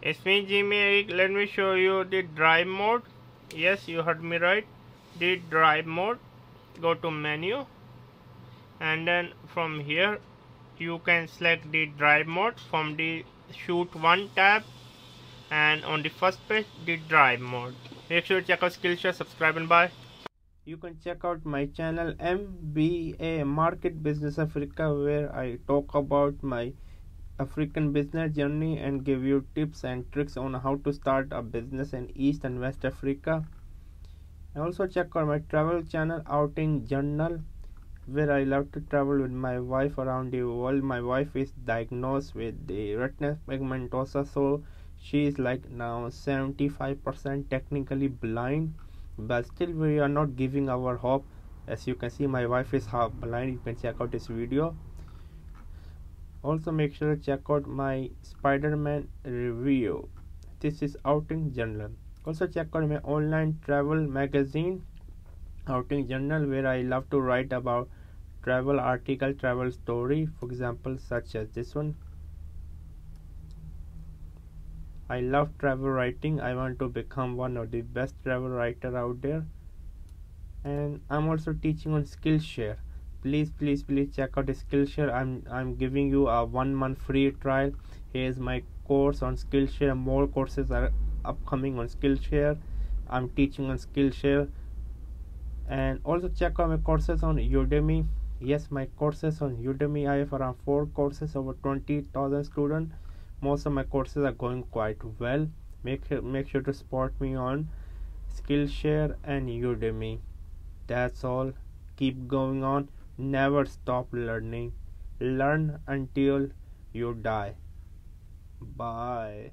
It's me, Jimmy Eric. Let me show you the drive mode. Yes, you heard me right. The drive mode. Go to menu, and then from here you can select the drive mode from the shoot one tab, and on the first page the drive mode. Make sure to check out Skillshare, subscribe and buy. You can check out my channel MBA Market Business Africa, where I talk about my African business journey and give you tips and tricks on how to start a business in East and West Africa. And also check out my travel channel Outing Journal, where I love to travel with my wife around the world. My wife is diagnosed with the retinal pigmentosa, so she is like now 75% technically blind, but still we are not giving our hope. As you can see, my wife is half blind. You can check out this video. Also make sure to check out my Spider-Man review. This is Outing Journal. Also check out my online travel magazine Outing Journal, where I love to write about travel article, travel story, for example such as this one. I love travel writing. I want to become one of the best travel writer out there. And I'm also teaching on Skillshare. Please check out Skillshare. I'm giving you a 1 month free trial. Here's my course on Skillshare. More courses are upcoming on Skillshare. I'm teaching on Skillshare. And also check out my courses on Udemy. Yes, my courses on Udemy, I have around 4 courses, over 20,000 students. Most of my courses are going quite well. Make sure to support me on Skillshare and Udemy. That's all. Keep going on. Never stop learning. Learn until you die. Bye.